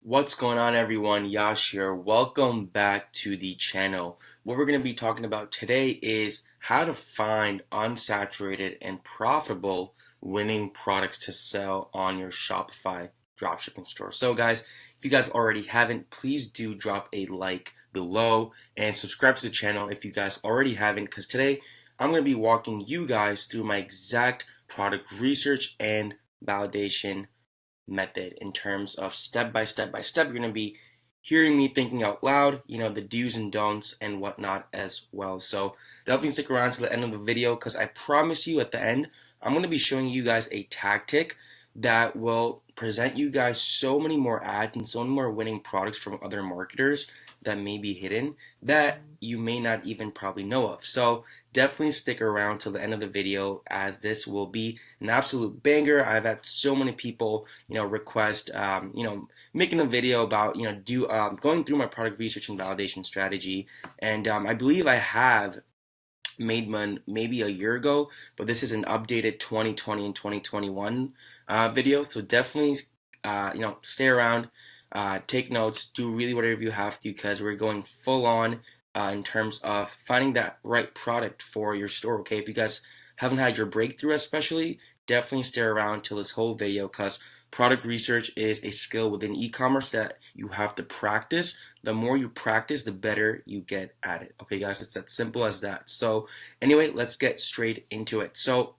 What's going on, everyone? Yash here. Welcome back to the channel. What we're going to be talking about today is how to find unsaturated and profitable winning products to sell on your Shopify dropshipping store. So, guys, if you guys already haven't, please do drop a like below and subscribe to the channel if you guys already haven't, because today I'm going to be walking you guys through my exact product research and validation method in terms of step by step by step. You're going to be hearing me thinking out loud, the do's and don'ts and whatnot as well. So definitely stick around to the end of the video because I promise you at the end, I'm going to be showing you guys a tactic that will present you guys so many more ads and so many more winning products from other marketers that may be hidden that you may not even probably know of. So definitely stick around till the end of the video as this will be an absolute banger. I've had so many people, request, making a video about, going through my product research and validation strategy. And I believe I have made one maybe a year ago, but this is an updated 2020 and 2021 video. So definitely, stay around, take notes, do really whatever you have to because we're going full on in terms of finding that right product for your store. Okay, if you guys haven't had your breakthrough, especially, definitely stay around till this whole video because product research is a skill within e-commerce that you have to practice. The more you practice, the better you get at it. Okay, guys, it's as simple as that. So anyway, let's get straight into it. So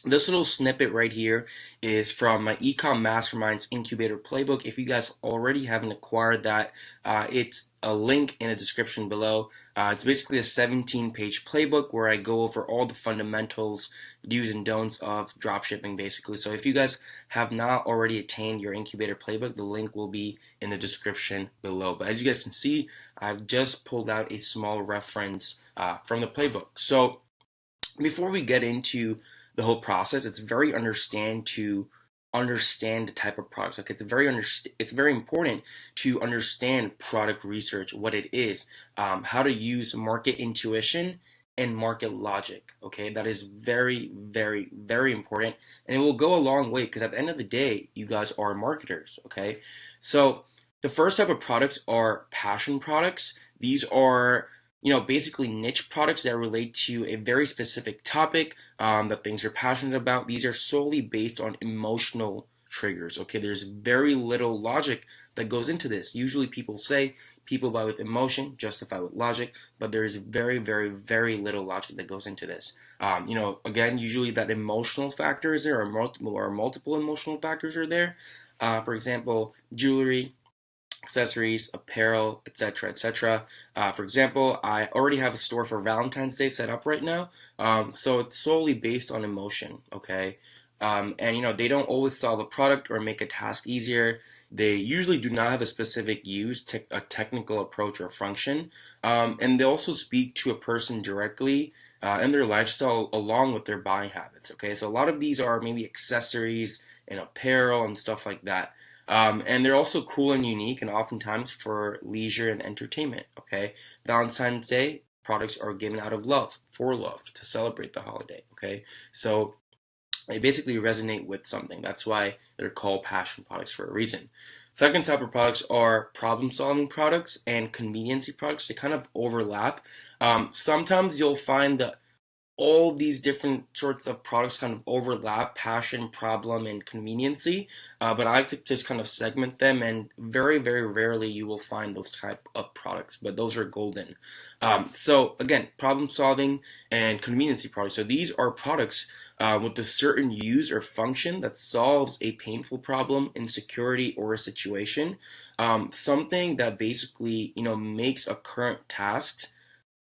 this little snippet right here is from my Ecom Masterminds Incubator Playbook. If you guys already haven't acquired that, it's a link in the description below. It's basically a 17-page playbook where I go over all the fundamentals, do's and don'ts of dropshipping, basically. So if you guys have not already attained your Incubator Playbook, the link will be in the description below. But as you guys can see, I've just pulled out a small reference from the playbook. So before we get into the whole process, it's very understand the type of products. Like it's very important to understand product research, what it is, how to use market intuition and market logic. Okay, that is very, very, very important, and it will go a long way because at the end of the day, you guys are marketers. Okay, so the first type of products are passion products. These are basically niche products that relate to a very specific topic that things you're passionate about. These are solely based on emotional triggers. Okay, there's very little logic that goes into this. Usually people say people buy with emotion, justify with logic, but there's very, very, very little logic that goes into this. Again, usually that emotional factor is there, or multiple emotional factors are there. For example, jewelry, accessories, apparel, etc., etc. For example, I already have a store for Valentine's Day set up right now, so it's solely based on emotion. Okay, and they don't always solve a product or make a task easier. They usually do not have a specific use, a technical approach or function, and they also speak to a person directly and their lifestyle along with their buying habits. Okay, so a lot of these are maybe accessories and apparel and stuff like that. And they're also cool and unique and oftentimes for leisure and entertainment. Okay, Valentine's Day products are given out of love, for love, to celebrate the holiday. Okay, so they basically resonate with something. That's why they're called passion products for a reason. Second type of products are problem-solving products and conveniency products. They kind of overlap. Sometimes you'll find that all these different sorts of products kind of overlap: passion, problem, and conveniency. But I like to just kind of segment them, and very, very rarely you will find those type of products, but those are golden. So again, problem solving and conveniency products. So these are products with a certain use or function that solves a painful problem, insecurity, or a situation. Something that basically, makes a current task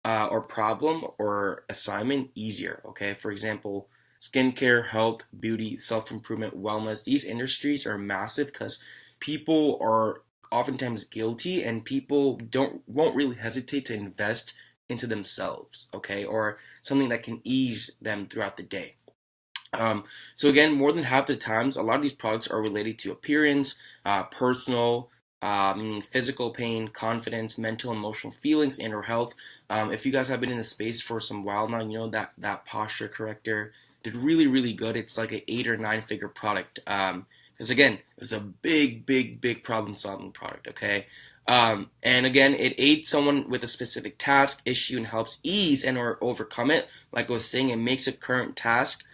or problem or assignment easier. Okay, for example, skincare, health, beauty, self-improvement, wellness. These industries are massive because people are oftentimes guilty and people won't really hesitate to invest into themselves, okay, or something that can ease them throughout the day. So again, more than half the times, a lot of these products are related to appearance, personal, meaning physical pain, confidence, mental, emotional feelings, and or health. If you guys have been in the space for some while now, you know that posture corrector did really, really good. It's like an 8 or 9 figure product. Because again, it's a big problem-solving product, okay? And again, it aids someone with a specific task, issue, and helps ease and or overcome it. Like I was saying, it makes a current task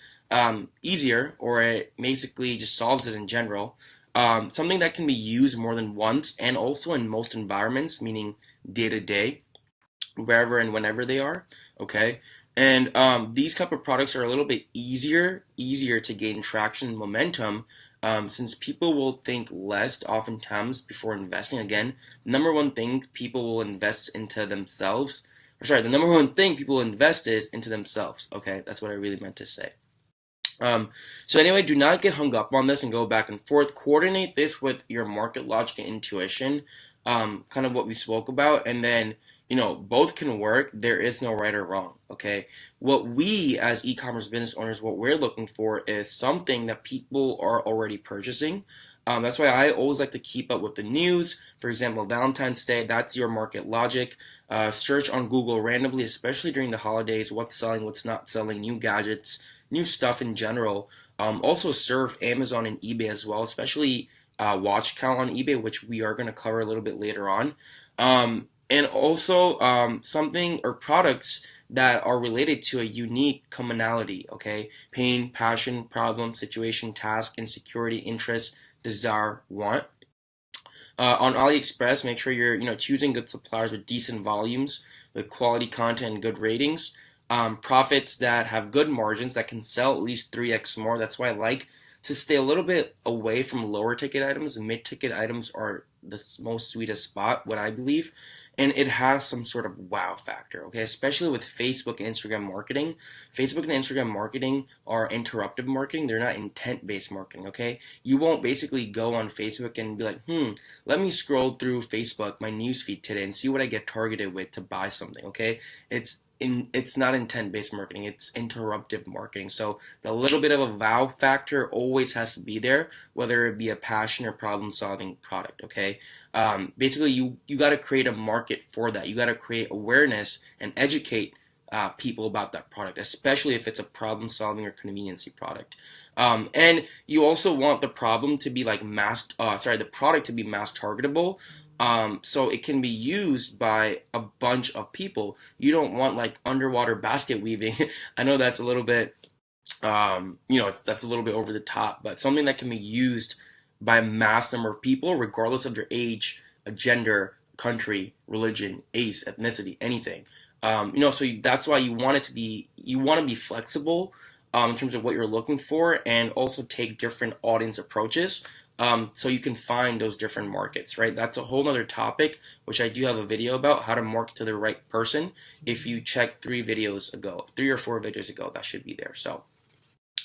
easier, or it basically just solves it in general. Something that can be used more than once, and also in most environments, meaning day to day, wherever and whenever they are. Okay, and these type of products are a little bit easier to gain traction and momentum, since people will think less oftentimes before investing. Again, number one thing people will invest into themselves. Or sorry, the number one thing people invest is into themselves. Okay, that's what I really meant to say. So anyway, do not get hung up on this and go back and forth. Coordinate this with your market logic and intuition, kind of what we spoke about, and then both can work. There is no right or wrong. Okay, what we as e-commerce business owners, what we're looking for is something that people are already purchasing. That's why I always like to keep up with the news. For example, Valentine's Day, that's your market logic. Search on Google randomly, especially during the holidays, what's selling, what's not selling, new gadgets, new stuff in general. Also surf Amazon and eBay as well, especially watch count on eBay, which we are going to cover a little bit later on. And also something or products that are related to a unique commonality, okay? Pain, passion, problem, situation, task, insecurity, interest, desire, want. On Aliexpress, make sure you're choosing good suppliers with decent volumes, with quality content and good ratings. Profits that have good margins that can sell at least 3x more. That's why I like to stay a little bit away from lower ticket items. Mid ticket items are the most sweetest spot, what I believe, and it has some sort of wow factor, okay? Especially with Facebook and Instagram marketing. Facebook and Instagram marketing are interruptive marketing. They're not intent-based marketing, okay? You won't basically go on Facebook and be like, let me scroll through Facebook, my newsfeed today, and see what I get targeted with to buy something, okay? It's not intent-based marketing, it's interruptive marketing. So the little bit of a wow factor always has to be there, whether it be a passion or problem-solving product, okay? Basically, you got to create a market for that. You got to create awareness and educate people about that product, especially if it's a problem-solving or conveniency product. And you also want the problem to be like the product to be mass targetable. So it can be used by a bunch of people. You don't want like underwater basket weaving. I know that's a little bit, that's a little bit over the top, but something that can be used by a mass number of people, regardless of their age, gender, country, religion, ace, ethnicity, anything. So that's why you want to be flexible in terms of what you're looking for, and also take different audience approaches. So you can find those different markets, right? That's a whole other topic, which I do have a video about how to market to the right person. If you check 3 or 4 videos ago, that should be there. So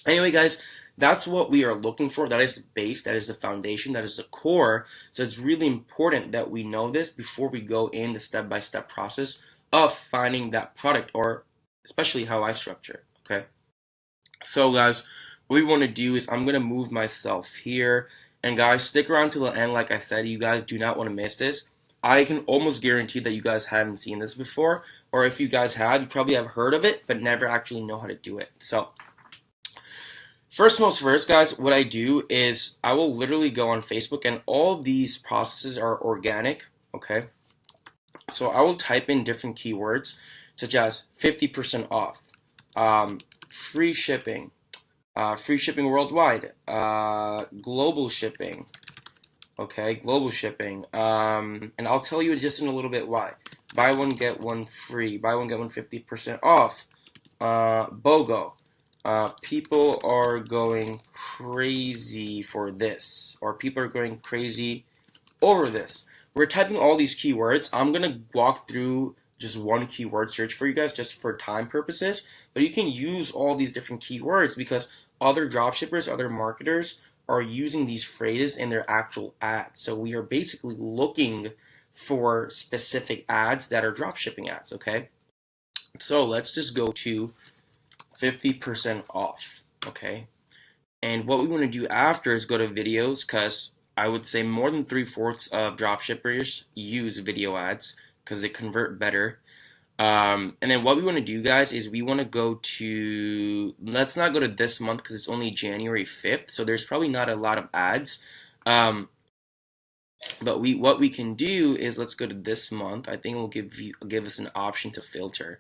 anyway, guys, that's what we are looking for. That is the base, that is the foundation, that is the core. So it's really important that we know this before we go in the step-by-step process of finding that product, or especially how I structure, okay? So guys, what we want to do is I'm going to move myself here. And guys, stick around to the end. Like I said, you guys do not want to miss this. I can almost guarantee that you guys haven't seen this before. Or if you guys have, you probably have heard of it, but never actually know how to do it. So first, guys, what I do is I will literally go on Facebook, and all of these processes are organic, okay? So I will type in different keywords, such as 50% off, free shipping worldwide, global shipping, okay, and I'll tell you just in a little bit why. Buy one, get one free, buy one, get one 50% off, BOGO. People are going crazy for this, or people are going crazy over this. We're typing all these keywords. I'm going to walk through just one keyword search for you guys just for time purposes, but you can use all these different keywords because other dropshippers, other marketers are using these phrases in their actual ads. So we are basically looking for specific ads that are dropshipping ads, okay? So let's just go to 50% off, okay? And what we want to do after is go to videos, because I would say more than 3/4 of dropshippers use video ads because they convert better. And then what we want to do, guys, is we want to go to, let's not go to this month because it's only January 5th, so there's probably not a lot of ads. But what we can do is let's go to this month. I think it will give us an option to filter.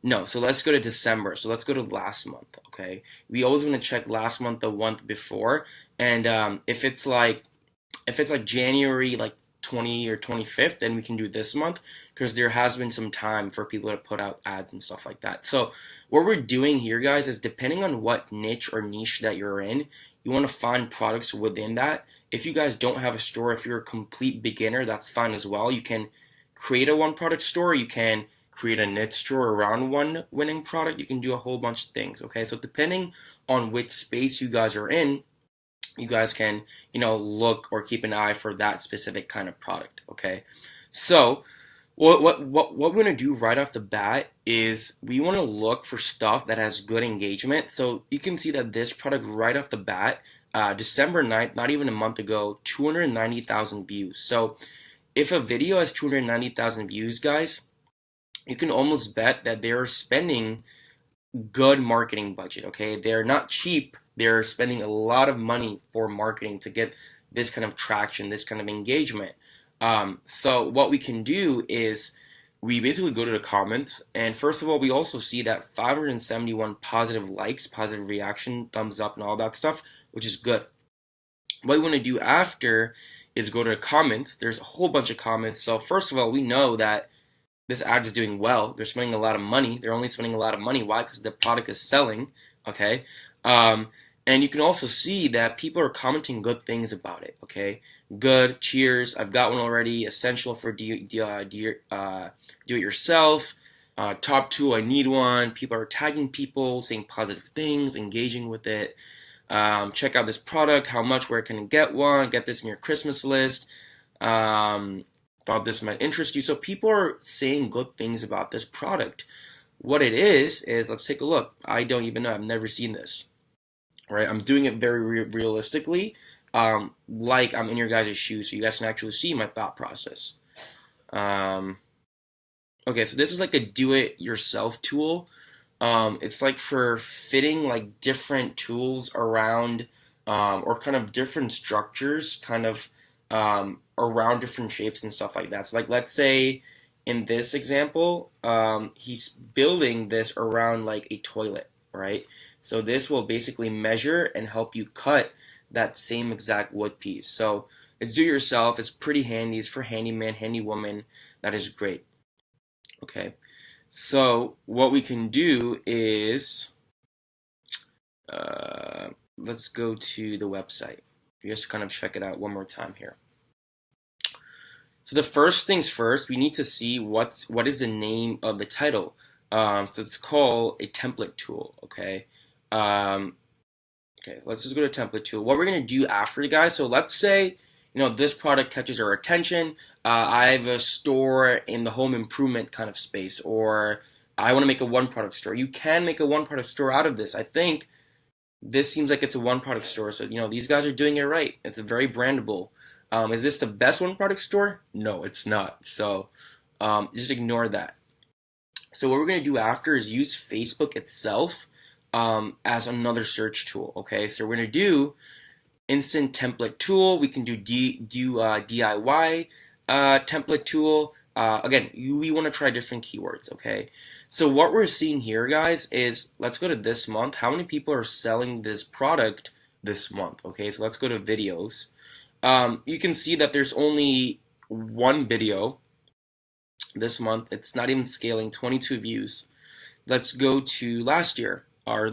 No, so let's go to December. So let's go to last month, okay? We always want to check last month, the month before, and if it's like January 20 or 25th, then we can do this month because there has been some time for people to put out ads and stuff like that. So what we're doing here, guys, is depending on what niche or niche that you're in, you want to find products within that. If you guys don't have a store, if you're a complete beginner, that's fine as well. You can create a one product store. You can create a niche store around one winning product. You can do a whole bunch of things, okay? So depending on which space you guys are in, you guys can, look or keep an eye for that specific kind of product, okay? So what we're going to do right off the bat is we want to look for stuff that has good engagement. So you can see that this product right off the bat, December 9th, not even a month ago, 290,000 views. So if a video has 290,000 views, guys, you can almost bet that they're spending good marketing budget, okay? They're not cheap. They're spending a lot of money for marketing to get this kind of traction, this kind of engagement. So what we can do is we basically go to the comments, and first of all, we also see that 571 positive likes, positive reaction, thumbs up, and all that stuff, which is good. What we want to do after is go to the comments. There's a whole bunch of comments. So first of all, we know that this ad is doing well. They're spending a lot of money. They're only spending a lot of money. Why? Because the product is selling, okay? And you can also see that people are commenting good things about it, okay? Good, cheers, I've got one already, essential for do it yourself, top tool, I need one. People are tagging people, saying positive things, engaging with it. Check out this product, how much, where can I get one, get this in your Christmas list. Thought this might interest you. So people are saying good things about this product. What it is let's take a look. I don't even know. I've never seen this. Right? I'm doing it very realistically, like I'm in your guys' shoes, so you guys can actually see my thought process. Okay, so this is like a do-it-yourself tool. It's like for fitting like different tools around, or kind of different structures, kind of around different shapes and stuff like that. So like let's say in this example, he's building this around like a toilet, right? So this will basically measure and help you cut that same exact wood piece. So it's do it yourself. It's pretty handy. It's for handyman, handy woman. That is great. Okay. So what we can do is, let's go to the website just to kind of check it out one more time here. So the first things first, we need to see what is the name of the title. So it's called a template tool, okay? Okay, let's just go to template tool. What we're going to do after, guys, so let's say, this product catches our attention. I have a store in the home improvement kind of space, or I want to make a one product store. You can make a one product store out of this. I think this seems like it's a one product store. So, these guys are doing it right. It's a very brandable. Is this the best one product store? No, it's not. So just ignore that. So what we're going to do after is use Facebook itself as another search tool. Okay, so we're going to do instant template tool. We can do DIY template tool. Again, we want to try different keywords. Okay, so what we're seeing here, guys, is let's go to this month. How many people are selling this product this month? Okay, so let's go to videos. You can see that there's only one video this month. It's not even scaling, 22 views. Let's go to last year, or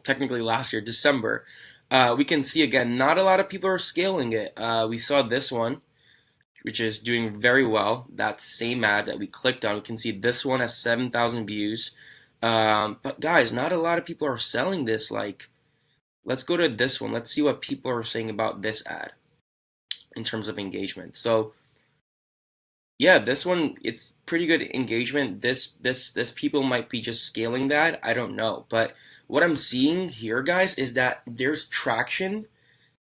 technically last year, December. We can see again, not a lot of people are scaling it. We saw this one, which is doing very well. That same ad that we clicked on, you can see this one has 7,000 views. But guys, not a lot of people are selling this. Like, let's go to this one. Let's see what people are saying about this ad in terms of engagement. So yeah, this one, it's pretty good engagement. This people might be just scaling that. I don't know. But what I'm seeing here, guys, is that there's traction.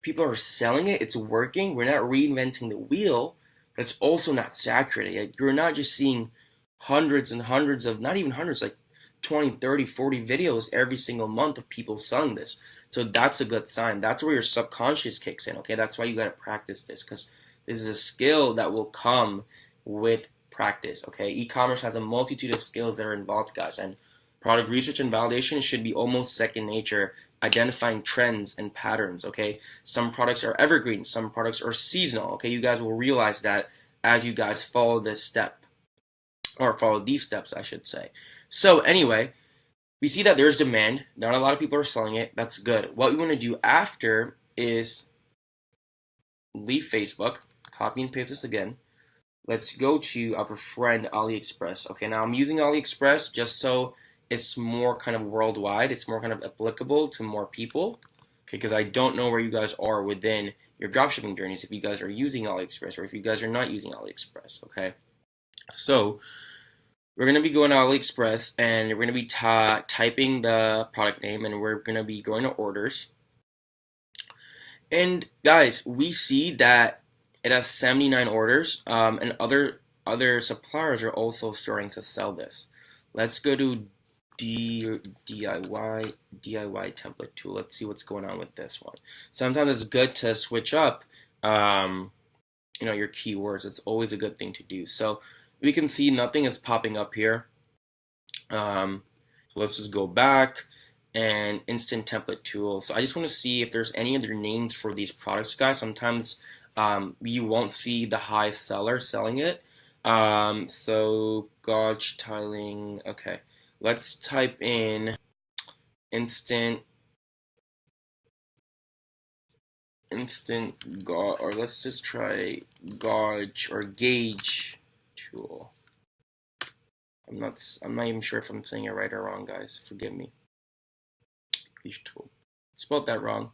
People are selling it. It's working. We're not reinventing the wheel, but it's also not saturated. You're not just seeing hundreds and hundreds of, not even hundreds, like 20, 30, 40 videos every single month of people selling this. So that's a good sign. That's where your subconscious kicks in, okay? That's why you got to practice this, because this is a skill that will come with practice, okay? E-commerce has a multitude of skills that are involved, guys, and product research and validation should be almost second nature, identifying trends and patterns, okay? Some products are evergreen, some products are seasonal, okay? You guys will realize that as you guys follow this step, or follow these steps, I should say. So anyway, we see that there's demand. Not a lot of people are selling it. That's good. What we want to do after is leave Facebook, copy and paste this again. Let's go to our friend Aliexpress. Okay, now I'm using Aliexpress just so it's more kind of worldwide. It's more kind of applicable to more people. Okay, because I don't know where you guys are within your dropshipping journeys, if you guys are using Aliexpress or if you guys are not using Aliexpress. Okay, so we're going to be going to Aliexpress and we're going to be typing the product name, and we're going to be going to orders. And guys, we see that it has 79 orders, and other suppliers are also starting to sell this. Let's go to DIY template tool. Let's see what's going on with this one. Sometimes it's good to switch up, your keywords. It's always a good thing to do. So we can see nothing is popping up here. So let's just go back and instant template tool. So I just want to see if there's any other names for these products, guys. Sometimes you won't see the high seller selling it. So gauge tiling. Okay, let's type in instant gauge, or let's just try gauge or gauge tool. I'm not even sure if I'm saying it right or wrong, guys. Forgive me. Gauge tool. Spelled that wrong.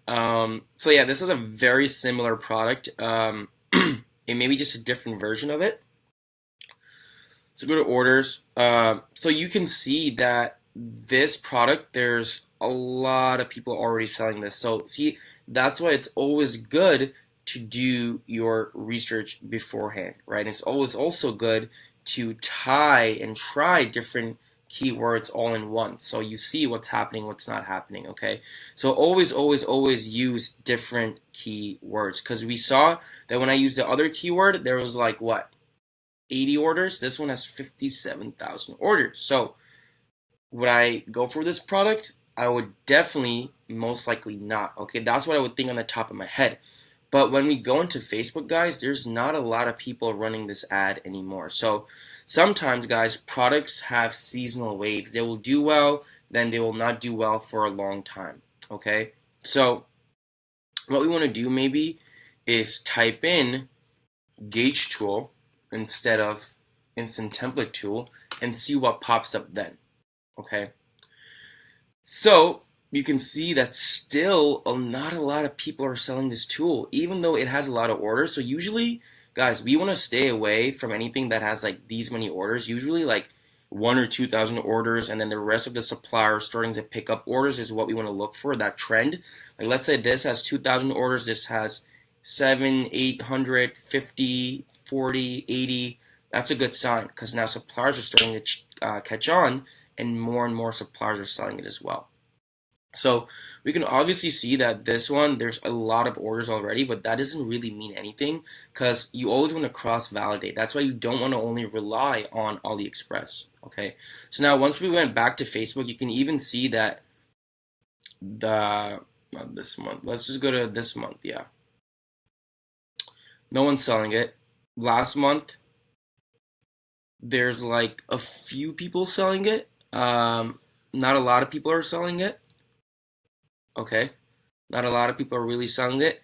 So yeah, this is a very similar product. It may be just a different version of it. So go to orders. So you can see that this product, there's a lot of people already selling this. So see, that's why it's always good to do your research beforehand, right? It's always also good to tie and try different keywords all in one, so you see what's happening, what's not happening, okay? So always use different keywords, because we saw that when I used the other keyword, there was like, what, 80 orders? This one has 57,000 orders. So would I go for this product? I would definitely, most likely not, okay? That's what I would think on the top of my head. But when we go into Facebook, guys, there's not a lot of people running this ad anymore. So sometimes, guys, products have seasonal waves. They will do well, then they will not do well for a long time, okay? So what we want to do maybe is type in gauge tool instead of instant template tool and see what pops up then, okay? So you can see that still not a lot of people are selling this tool, even though it has a lot of orders. So usually, guys, we want to stay away from anything that has like these many orders. Usually like 1,000 or 2,000 orders, and then the rest of the suppliers starting to pick up orders is what we want to look for, that trend. Like let's say this has 2,000 orders, this has 700, 800, 50, 40, 80. That's a good sign, because now suppliers are starting to catch on, and more suppliers are selling it as well. So we can obviously see that this one, there's a lot of orders already, but that doesn't really mean anything, because you always want to cross-validate. That's why you don't want to only rely on Aliexpress, okay? So now once we went back to Facebook, you can even see that not this month. Let's just go to this month, yeah. No one's selling it. Last month, there's like a few people selling it. Not a lot of people are selling it. Okay, not a lot of people are really selling it.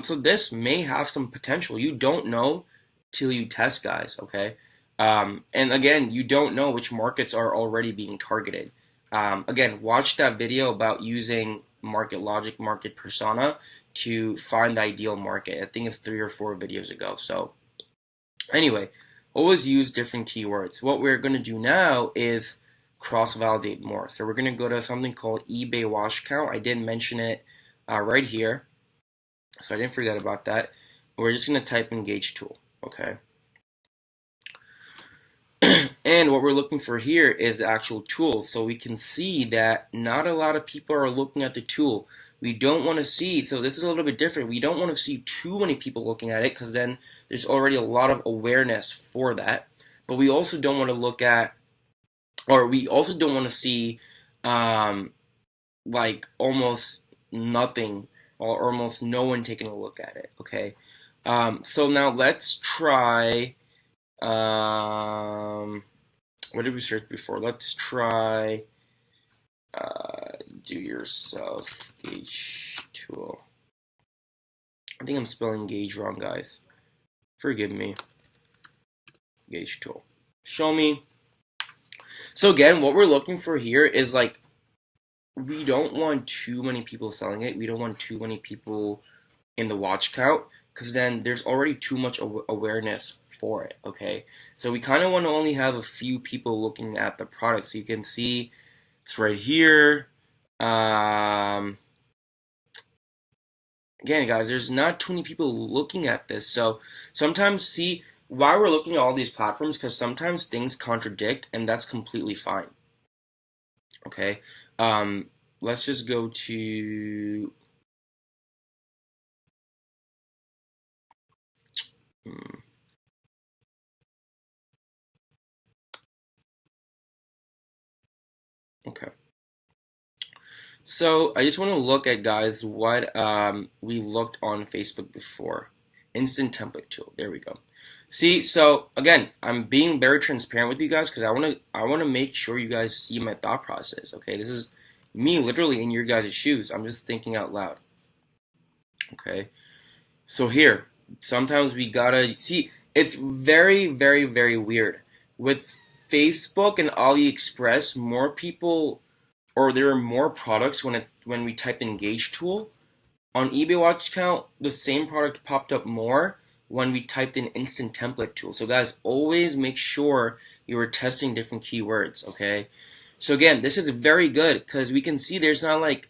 So this may have some potential. You don't know till you test, guys, okay? And again, you don't know which markets are already being targeted. Again, watch that video about using market logic, market persona to find the ideal market. I think it's 3 or 4 videos ago. So anyway, always use different keywords. What we're going to do now is cross-validate more. So we're going to go to something called eBay wash count. I did mention it right here, so I didn't forget about that. We're just going to type in gauge tool, okay? And what we're looking for here is the actual tool. So we can see that not a lot of people are looking at the tool. We don't want to see, so this is a little bit different. We don't want to see too many people looking at it because then there's already a lot of awareness for that. But we also don't want to look at, or we also don't want to see like almost nothing or almost no one taking a look at it, okay? So now let's try, what did we search before? Let's try do yourself gauge tool. I think I'm spelling gauge wrong, guys. Forgive me. Gauge tool. Show me. So again, what we're looking for here is like, we don't want too many people selling it. We don't want too many people in the watch count because then there's already too much awareness for it, okay? So we kind of want to only have a few people looking at the product. So you can see it's right here. Again, guys, there's not too many people looking at this. So sometimes see why we're looking at all these platforms, because sometimes things contradict and that's completely fine. Okay, let's just go to okay. So I just want to look at, guys, what we looked on Facebook before. Instant template tool. There we go. See, so again, I'm being very transparent with you guys because I want to make sure you guys see my thought process. Okay, this is me literally in your guys' shoes. I'm just thinking out loud. Okay, so here, sometimes we gotta see. It's very, very, very weird with Facebook and Aliexpress. More people, or there are more products when we type engage tool. On eBay watch count, the same product popped up more when we typed in instant template tool. So guys, always make sure you are testing different keywords, okay? So again, this is very good because we can see there's not like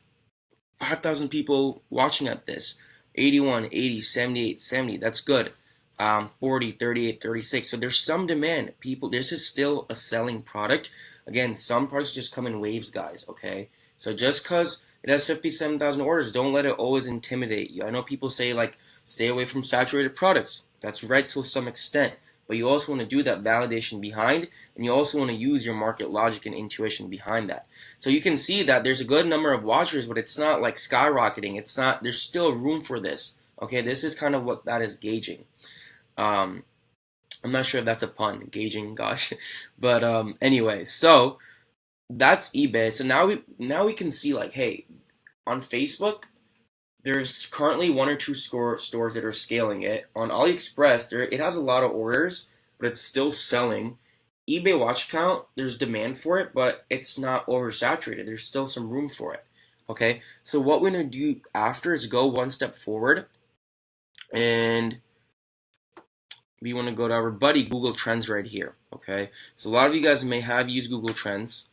5,000 people watching at this. 81, 80, 78, 70, that's good. 40, 38, 36. So there's some demand. People, this is still a selling product. Again, some products just come in waves, guys, okay? So just because it has 57,000 orders, don't let it always intimidate you. I know people say, like, stay away from saturated products. That's right to some extent. But you also want to do that validation behind, and you also want to use your market logic and intuition behind that. So you can see that there's a good number of watchers, but it's not like skyrocketing. It's not, there's still room for this. Okay, this is kind of what that is gauging. I'm not sure if that's a pun, gauging, gosh. But anyway, so that's eBay. So now we can see, like, hey, on Facebook, there's currently one or two stores that are scaling it. On AliExpress, it has a lot of orders, but it's still selling. eBay watch count, there's demand for it, but it's not oversaturated. There's still some room for it. Okay, so what we're gonna do after is go one step forward, and we want to go to our buddy Google Trends right here. Okay, so a lot of you guys may have used Google Trends.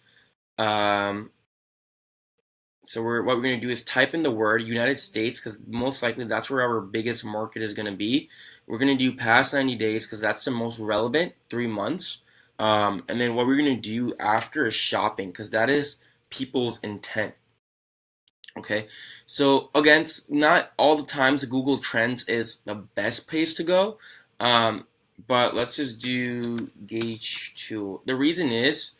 So what we're going to do is type in the word United States, because most likely that's where our biggest market is going to be. We're going to do past 90 days because that's the most relevant, 3 months. And then what we're going to do after is shopping, because that is people's intent. Okay, so again, not all the times Google Trends is the best place to go. But let's just do gauge tool. The reason is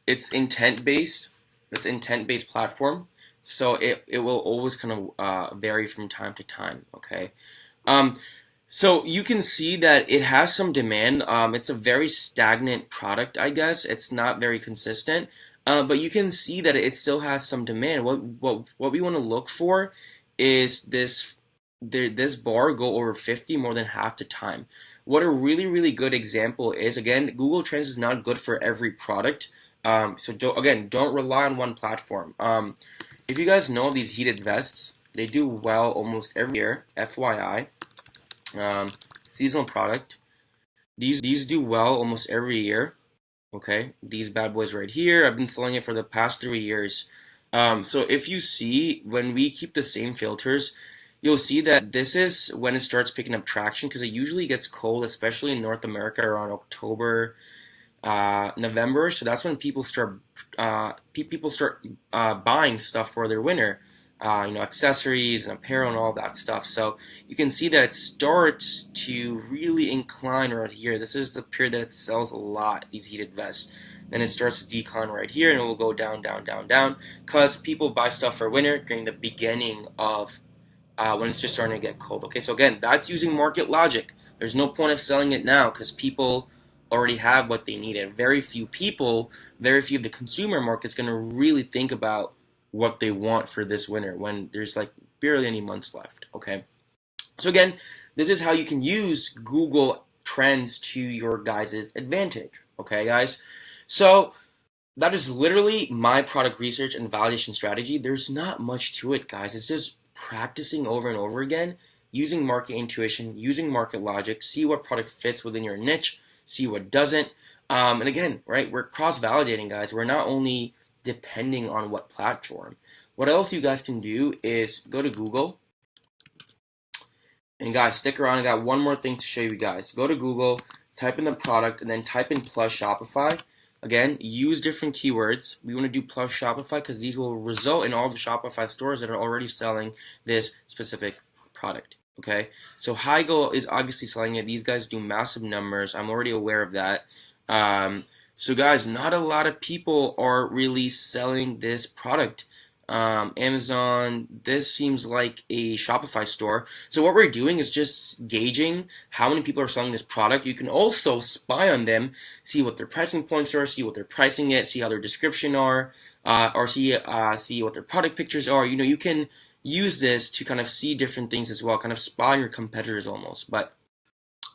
it's intent-based. It's intent-based platform. So it will always kind of vary from time to time, okay? So you can see that it has some demand. It's a very stagnant product, I guess. It's not very consistent, but you can see that it still has some demand. What we want to look for is this bar go over 50 more than half the time. What a really, really good example is, again, Google Trends is not good for every product. So don't rely on one platform. If you guys know these heated vests, they do well almost every year, FYI. Seasonal product. These do well almost every year. Okay, these bad boys right here, I've been selling it for the past 3 years. So if you see, when we keep the same filters, you'll see that this is when it starts picking up traction, because it usually gets cold, especially in North America around October, November. So that's when people start buying stuff for their winter. Accessories and apparel and all that stuff. So you can see that it starts to really incline right here. This is the period that it sells a lot, these heated vests. Then it starts to decline right here, and it will go down, down, down, down, because people buy stuff for winter during the beginning of when it's just starting to get cold. Okay, so again, that's using market logic. There's no point of selling it now because people already have what they need, and very few of the consumer market's going to really think about what they want for this winter when there's like barely any months left. Okay, so again, this is how you can use Google Trends to your guys' advantage. Okay, guys, so that is literally my product research and validation strategy. There's not much to it, guys. It's just practicing over and over again, using market intuition, using market logic, see what product fits within your niche, see what doesn't. And again, right, we're cross-validating, guys. We're not only depending on what platform. What else you guys can do is go to Google. And guys, stick around. I got one more thing to show you guys. Go to Google, type in the product, and then type in plus Shopify. Again, use different keywords. We want to do plus Shopify because these will result in all the Shopify stores that are already selling this specific product. Okay, so Duhigg is obviously selling it. These guys do massive numbers. I'm already aware of that. So guys, not a lot of people are really selling this product. Amazon, this seems like a Shopify store. So what we're doing is just gauging how many people are selling this product. You can also spy on them, see what their pricing points are, see what they're pricing it, see how their description are, or see what their product pictures are. You can use this to kind of see different things as well, kind of spy on your competitors almost. But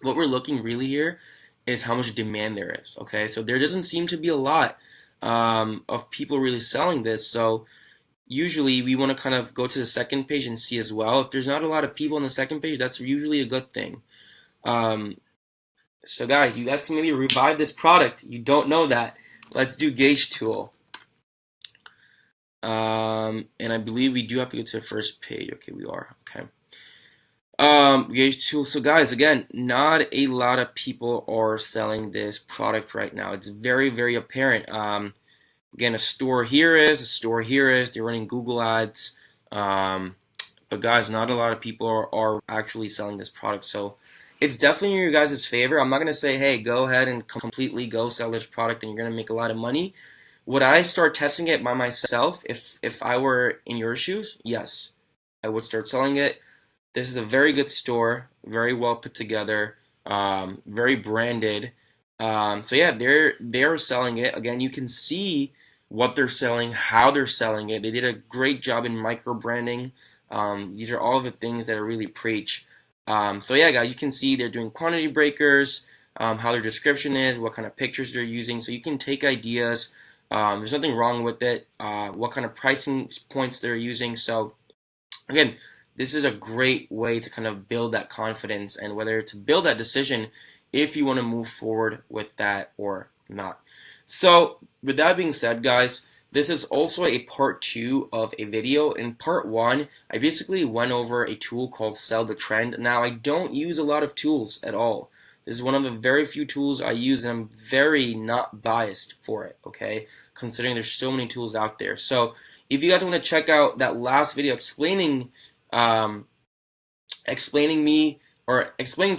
what we're looking really here is how much demand there is. Okay, so there doesn't seem to be a lot of people really selling this. So usually we want to kind of go to the second page and see as well. If there's not a lot of people on the second page, that's usually a good thing. So guys, you guys can maybe revive this product. You don't know that. Let's do gauge tool. And I believe we do have to go to the first page. Okay, we are. Okay. Gauge tool. So guys, again, not a lot of people are selling this product right now. It's very, very apparent. Again, a store here is, a store here is. They're running Google ads. But guys, not a lot of people are actually selling this product. So it's definitely in your guys' favor. I'm not going to say, hey, go ahead and completely go sell this product and you're going to make a lot of money. Would I start testing it by myself if I were in your shoes? Yes, I would start selling it. This is a very good store, very well put together, very branded. So yeah, they're selling it. Again, you can see what they're selling, how they're selling it. They did a great job in micro branding. These are all the things that I really preach. So yeah, guys, you can see they're doing quantity breakers, how their description is, what kind of pictures they're using. So you can take ideas. There's nothing wrong with it. What kind of pricing points they're using. So again, this is a great way to kind of build that confidence and whether to build that decision if you want to move forward with that or not. So with that being said, guys, this is also a part 2 of a video. In part 1, I basically went over a tool called Sell the Trend. Now, I don't use a lot of tools at all. This is one of the very few tools I use, and I'm very not biased for it, okay? Considering there's so many tools out there. So if you guys want to check out that last video explaining to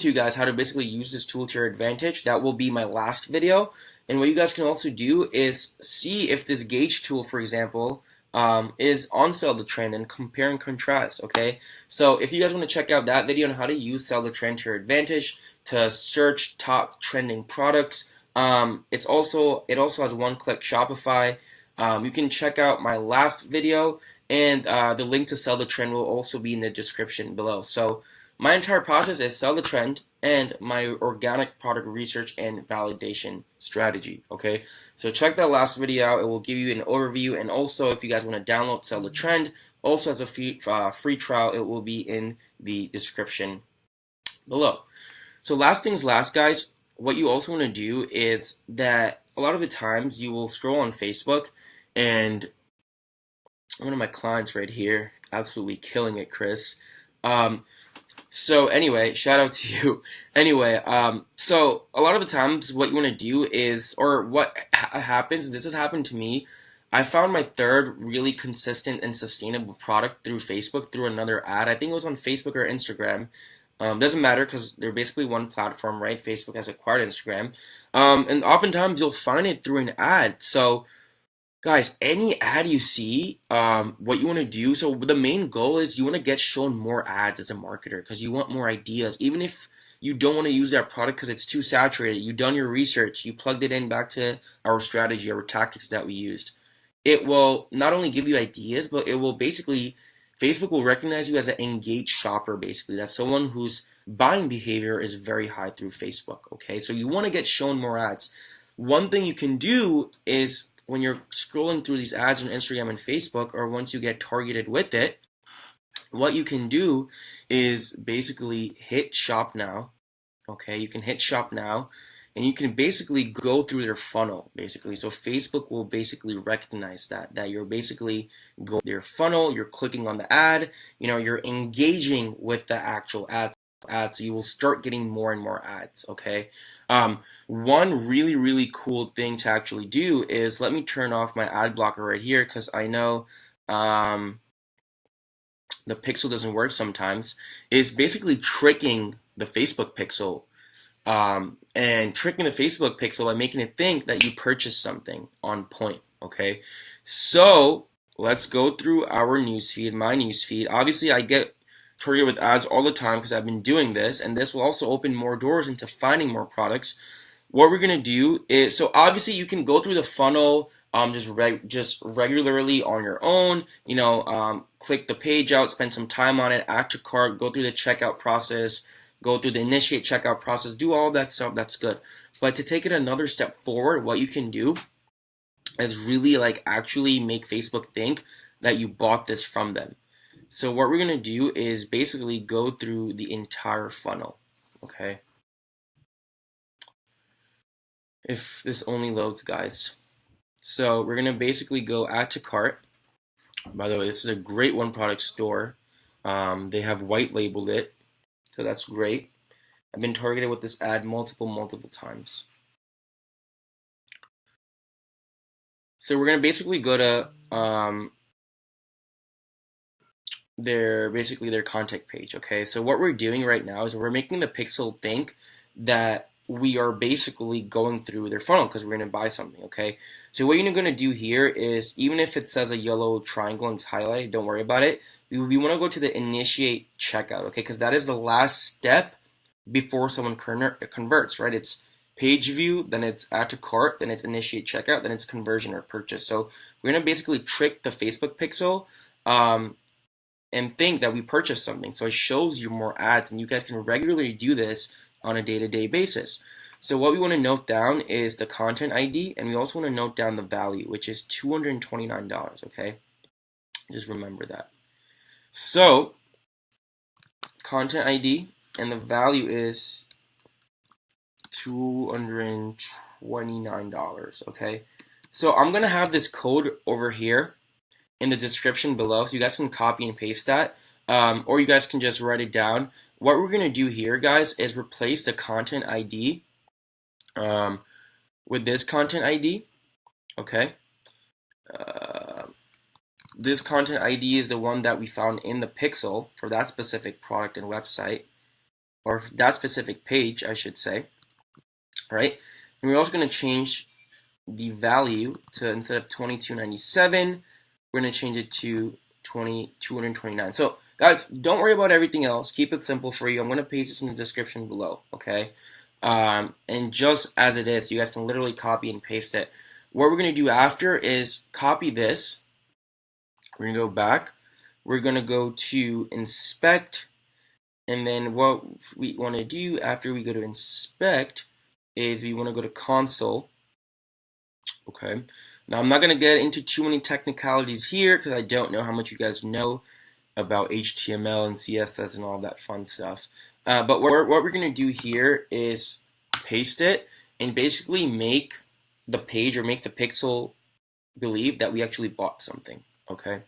you guys how to basically use this tool to your advantage, that will be my last video. And what you guys can also do is see if this gauge tool, for example, is on Sell the Trend and compare and contrast, okay? So if you guys want to check out that video on how to use Sell the Trend to your advantage to search top trending products, it also has one-click Shopify. You can check out my last video, and the link to Sell the Trend will also be in the description below. So my entire process is Sell the Trend and my organic product research and validation strategy, okay? So check that last video out. It will give you an overview, and also if you guys want to download Sell the Trend, also as a free trial, it will be in the description below. So last things last, guys, what you also want to do is that a lot of the times you will scroll on Facebook, and one of my clients right here, absolutely killing it, Chris. So anyway, shout out to you. Anyway, so a lot of the times what you want to do is, or what happens, this has happened to me. I found my third really consistent and sustainable product through Facebook through another ad. I think it was on Facebook or Instagram. Doesn't matter because they're basically one platform, right? Facebook has acquired Instagram. And oftentimes you'll find it through an ad. So guys, any ad you see, what you want to do, so the main goal is you want to get shown more ads as a marketer because you want more ideas. Even if you don't want to use that product because it's too saturated, you've done your research, you plugged it in back to our strategy, our tactics that we used. It will not only give you ideas, but it will basically, Facebook will recognize you as an engaged shopper, basically. That's someone whose buying behavior is very high through Facebook, okay? So you want to get shown more ads. One thing you can do is when you're scrolling through these ads on Instagram and Facebook, or once you get targeted with it, what you can do is basically hit shop now. Okay, you can hit shop now, and you can basically go through their funnel, basically. So Facebook will basically recognize that you're basically going their funnel, you're clicking on the ad, you're engaging with the actual ad, so you will start getting more and more ads. Okay. One really cool thing to actually do is, let me turn off my ad blocker right here because I know the pixel doesn't work sometimes. Is basically tricking the Facebook pixel, and tricking the Facebook pixel by making it think that you purchased something on point. Okay, so let's go through our newsfeed, my newsfeed. Obviously, I get targeted with ads all the time because I've been doing this, and this will also open more doors into finding more products. What we're gonna do is, so obviously you can go through the funnel just regularly on your own. Click the page out, spend some time on it, add to cart, go through the checkout process, go through the initiate checkout process, do all that stuff. That's good. But to take it another step forward, what you can do is really actually make Facebook think that you bought this from them. So what we're going to do is basically go through the entire funnel, okay? If this only loads, guys. So we're going to basically go add to cart. By the way, this is a great one product store. They have white labeled it, so that's great. I've been targeted with this ad multiple times. So we're going to basically go to their contact page. Okay, so what we're doing right now is we're making the pixel think that we are basically going through their funnel because we're going to buy something. Okay, so what you're going to do here is, even if it says a yellow triangle and it's highlighted, don't worry about it. We want to go to the initiate checkout, okay, because that is the last step before someone converts, right? It's page view, then it's add to cart, then it's initiate checkout, then it's conversion or purchase. So we're going to basically trick the Facebook pixel and think that we purchased something. So it shows you more ads, and you guys can regularly do this on a day-to-day basis. So what we want to note down is the content ID, and we also want to note down the value, which is $229, okay? Just remember that. So content ID, and the value is $229, okay? So I'm going to have this code over here in the description below, so you guys can copy and paste that, or you guys can just write it down. What we're going to do here, guys, is replace the content ID with this content ID, okay? This content ID is the one that we found in the pixel for that specific product and website, or that specific page, I should say, right? And we're also going to change the value to, instead of $22.97, we're going to change it to $229. So guys, don't worry about everything else. Keep it simple for you. I'm going to paste this in the description below, okay? And just as it is, you guys can literally copy and paste it. What we're going to do after is copy this. We're going to go back. We're going to go to inspect. And then what we want to do after we go to inspect is we want to go to console. Okay. Now I'm not going to get into too many technicalities here because I don't know how much you guys know about HTML and CSS and all that fun stuff. But what we're going to do here is paste it and basically make the page or make the pixel believe that we actually bought something. Okay.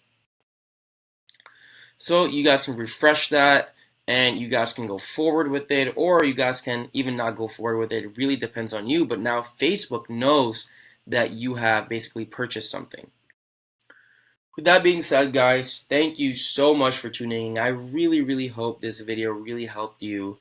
So you guys can refresh that, and you guys can go forward with it, or you guys can even not go forward with it. It really depends on you, but now Facebook knows that you have basically purchased something. With that being said, guys, thank you so much for tuning in. I really hope this video really helped you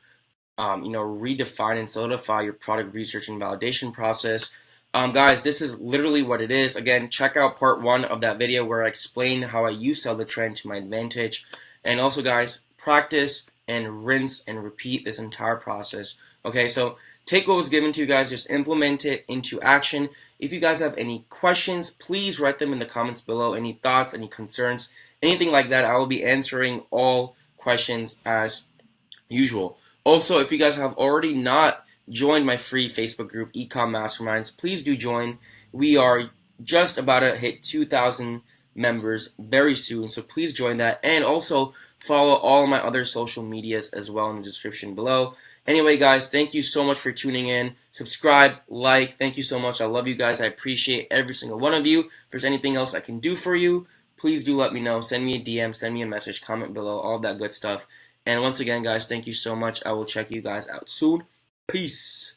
redefine and solidify your product research and validation process. Guys, this is literally what it is. Again, check out part 1 of that video where I explain how I use Sell the Trend to my advantage. And also, guys, practice and rinse and repeat this entire process. Okay, so take what was given to you guys, just implement it into action. If you guys have any questions, please write them in the comments below. Any thoughts, any concerns, anything like that, I will be answering all questions as usual. Also, if you guys have already not joined my free Facebook group, Ecom Masterminds, please do join. We are just about to hit 2,000 members very soon, so please join that. And also follow all of my other social medias as well in the description below. Anyway, guys, thank you so much for tuning in. Subscribe, like, thank you so much. I love you guys. I appreciate every single one of you. If there's anything else I can do for you, please do let me know. Send me a DM, send me a message, comment below, all that good stuff. And once again, guys, thank you so much. I will check you guys out soon. Peace.